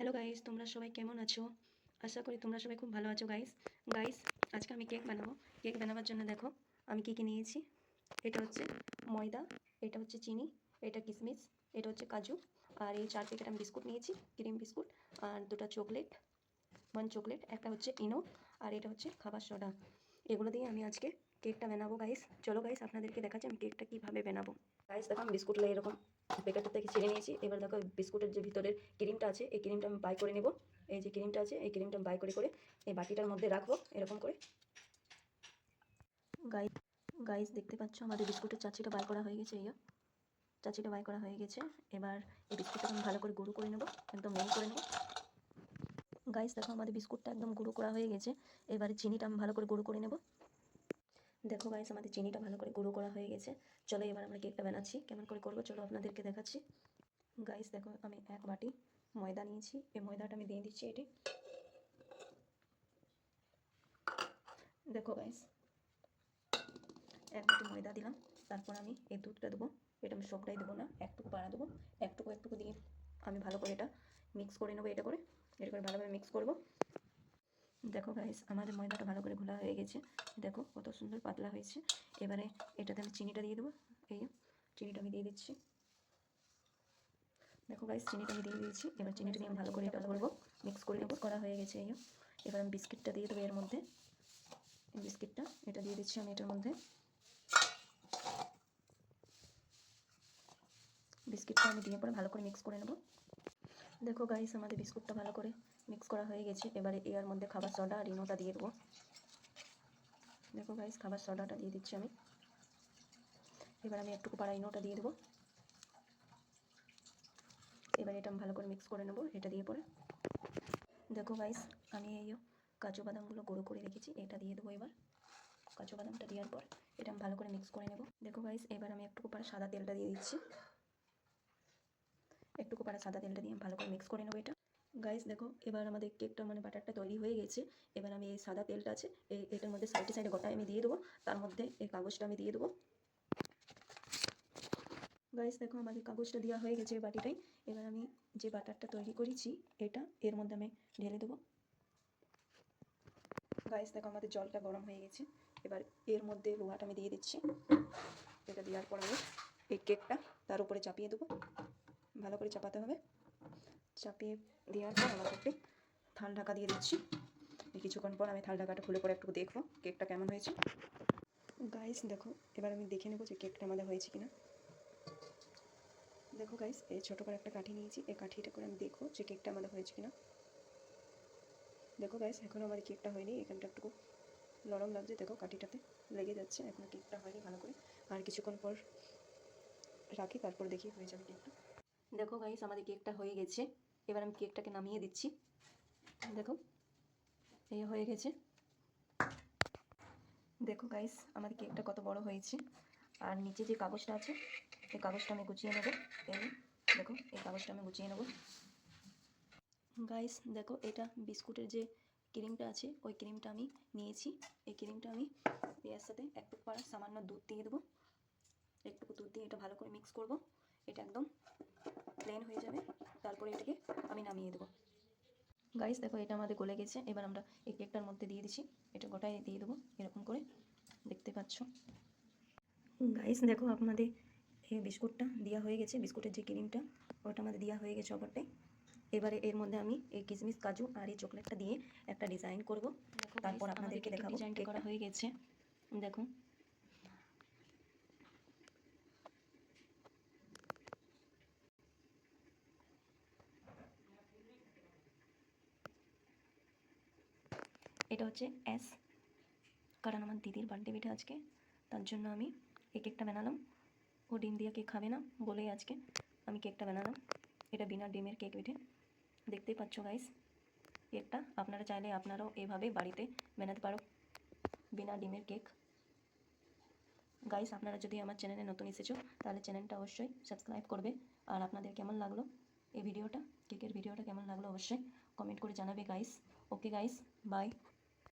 Hello guys, তোমরা সবাই কেমন আছো? আশা করি তোমরা সবাই খুব ভালো আছো গাইস আজকে আমি কেক বানাবো। কেক বানাবার জন্য দেখো আমি কী নিয়েছি। এটা হচ্ছে ময়দা, এটা হচ্ছে চিনি, এটা কিশমিশ, এটা হচ্ছে কাজু, আর এই 4 প্যাকেট আমি বিস্কুট নিয়েছি, ক্রিম বিস্কুট, আর 2টা চকলেট, 1 চকলেট, একটা হচ্ছে ইনো, আর এটা হচ্ছে খাবার সোডা। এগুলো দিয়ে আমি আজকে কেকটা বানাবো গাইস। চলো গাইস আপনাদেরকে দেখাচ্ছি আমি কেকটা কীভাবে বানাবো। গাইস দেখো আমি বিস্কুটগুলো এরকম প্যাকেটটা থেকে ছিঁড়ে নিয়েছি। এবার দেখো বিস্কুটের যে ভিতরের ক্রিমটা আছে এই ক্রিমটা আমি বাই করে নেব। এই যে ক্রিমটা আছে এই ক্রিমটা বাই করে এই বাটিটার মধ্যে রাখবো এরকম করে। গাইস দেখতে পাচ্ছ আমাদের বিস্কুটের চাচিটা বাই করা হয়ে গেছে। এই চাচিটা বাই করা হয়ে গেছে। এবার এই বিস্কুটটা আমি ভালো করে গুঁড়ো করে নেব, একদম মিহি করে নেব। গাইস দেখো আমাদের বিস্কুটটা একদম গুঁড়ো করা হয়ে গেছে। এবারে চিনিটা আমি ভালো করে গুঁড়ো করে নেব। দেখো গাইস আমাদের চিনিটা ভালো করে গুঁড়ো করা হয়ে গেছে। চলো এবার আমরা কেকটা বানাচ্ছি, কেমন করে করবো চলো আপনাদেরকে দেখাচ্ছি। গাইস দেখো আমি 1 বাটি ময়দা নিয়েছি, এই ময়দাটা আমি দিয়ে দিচ্ছি এটি। দেখো গাইস 1 বাটি ময়দা দিলাম। তারপর আমি এই দুধটা দেবো, এটা আমি সবটাই দেবো না, একটুকু পাড়া দেবো। একটুকু দিয়ে আমি ভালো করে এটা মিক্স করে নেবো। এটা করে ভালোভাবে মিক্স করব। দেখো গাইস আমাদের ময়দাটা ভালো করে ঘোলা হয়ে গেছে। দেখো কত সুন্দর পাতলা হয়েছে। এবারে এটাতে আমি চিনিটা দিয়ে দেবো। এই চিনিটা আমি দিয়ে দিচ্ছি। দেখো গাইস চিনিটা আমি দিয়ে দিয়েছি। এবার চিনিটা দিয়ে আমি ভালো করে এটা করবো, মিক্স করে নেবো। করা হয়ে গেছে। এবার আমি বিস্কিটটা দিয়ে দেবো এর মধ্যে। এই বিস্কিটটা এটা দিয়ে দিচ্ছি আমি এটার মধ্যে। বিস্কিটটা আমি দিয়ে পরে ভালো করে মিক্স করে নেব। দেখো গাইস আমাদের বিস্কুটটা ভালো করে মিক্স করা হয়ে গেছে। এবারে এর মধ্যে খাবার সোডা আর ইনোটা দিয়ে দেবো। দেখো গাইস খাবার সোডাটা দিয়ে দিচ্ছি আমি। এবার আমি একটুকু পাড়া ইনোটা দিয়ে দেবো। এবার এটা আমি ভালো করে মিক্স করে নেব এটা দিয়ে পরে। দেখো গাইস আমি এই কাজু বাদামগুলো গুঁড়ো করে রেখেছি, এটা দিয়ে দেবো। এবার কাজু বাদামটা দেওয়ার পর এটা আমি ভালো করে মিক্স করে নেব। দেখো গাইস এবার আমি একটুকু পাড়া সাদা তেলটা দিয়ে দিচ্ছি। একটুকু পাড়া সাদা তেলটা দিয়ে ভালো করে মিক্স করে নেবো এটা। গাইস দেখো এবার আমাদের কেকটা বাটারটা তৈরি হয়ে গেছে। এবার আমি এই সাদা তেলটা আছে এটার মধ্যে সাইডে গোটায় আমি দিয়ে দেবো। তার মধ্যে এই কাগজটা আমি দিয়ে দেবো। গাইস দেখো আমাদের কাগজটা দেওয়া হয়ে গেছে এই বাটিটাই। এবার আমি যে বাটারটা তৈরি করেছি এটা এর মধ্যে আমি ঢেলে দেবো। গাইস দেখো আমাদের জলটা গরম হয়ে গেছে। এবার এর মধ্যে লোহাটা আমি দিয়ে দিচ্ছি। এটা দেওয়ার পর আমি এই কেকটা তার উপরে চাপিয়ে দেবো। ভালো করে চাপাতে হবে। চাপিয়ে দেওয়ার পর আমাকে একটি থাল ঢাকা দিয়ে দিচ্ছি। কিছুক্ষণ পর আমি থাল ঢাকাটা খুলে পরে একটু দেখবো কেকটা কেমন হয়েছে। গাইস দেখো এবার আমি দেখে নেবো যে কেকটা আমাদের হয়েছে কিনা। দেখো গাইস এই ছোটো করে একটা কাঠি নিয়েছি, এই কাঠিটা করে আমি দেখবো যে কেকটা আমাদের হয়েছে কিনা। দেখো গাইস এখনও আমার কেকটা হয়নি, এখানটা একটু নরম লাগছে। দেখো কাঠিটাতে লেগে যাচ্ছে, এখনও কেকটা হয়নি ভালো করে। আর কিছুক্ষণ পর রাখি, তারপর দেখি হয়ে যাবে কেকটা। দেখো গাইস আমাদের কেকটা হয়ে গেছে। এবার আমি কেকটাকে নামিয়ে দিচ্ছি। দেখো এই হয়ে গেছে। দেখো গাইস আমাদের কেকটা কত বড় হয়েছে। আর নিচে যে কাগজটা আছে এই কাগজটা আমি গুছিয়ে নেব। এই দেখো এই কাগজটা আমি গুছিয়ে নেব। গাইস দেখো এটা বিস্কুটের যে ক্রিমটা আছে ওই ক্রিমটা আমি নিয়েছি। এই ক্রিমটা আমি এর সাথে একটু পারা সামান্য দুধ দিয়ে দেবো। একটু দুধ দিয়ে এটা ভালো করে মিক্স করব। এটা একদম প্লেন হয়ে যাবে। তারপরে এটাকে আমি নামিয়ে দেবো। গাইস দেখো এটা আমাদের গলে গেছে। এবার আমরা এই কেকটার মধ্যে দিয়ে দিচ্ছি। এটা গোটায় দিয়ে দেবো এরকম করে, দেখতে পাচ্ছ। গাইস দেখো আপনাদের এই বিস্কুটটা দেওয়া হয়ে গেছে। বিস্কুটের যে ক্রিমটা ওটা আমাদের দেওয়া হয়ে গেছে অপরটাই। এবারে এর মধ্যে আমি এই কিশমিশ কাজু আর এই চকলেটটা দিয়ে একটা ডিজাইন করব। তারপর আপনাদেরকে দেখাবো। ডিজাইনটা করা হয়ে গেছে দেখো। এটা হচ্ছে এস, কারণ আমার দিদির বার্থডে বেটে আজকে, তার জন্য আমি এই কেকটা বানালাম। ও ডিম দিয়ে কেক খাবে না বলেই আজকে আমি কেকটা বানালাম। এটা বিনা ডিমের কেক বেটে, দেখতেই পাচ্ছ গাইস। কেকটা আপনারা চাইলে আপনারাও এভাবে বাড়িতে বানাতে পারো বিনা ডিমের কেক। গাইস আপনারা যদি আমার চ্যানেলে নতুন এসেছো তাহলে চ্যানেলটা অবশ্যই সাবস্ক্রাইব করবে। আর আপনাদের কেমন লাগলো এই ভিডিওটা, কেকের ভিডিওটা কেমন লাগলো অবশ্যই কমেন্ট করে জানাবে গাইস। Okay guys, by.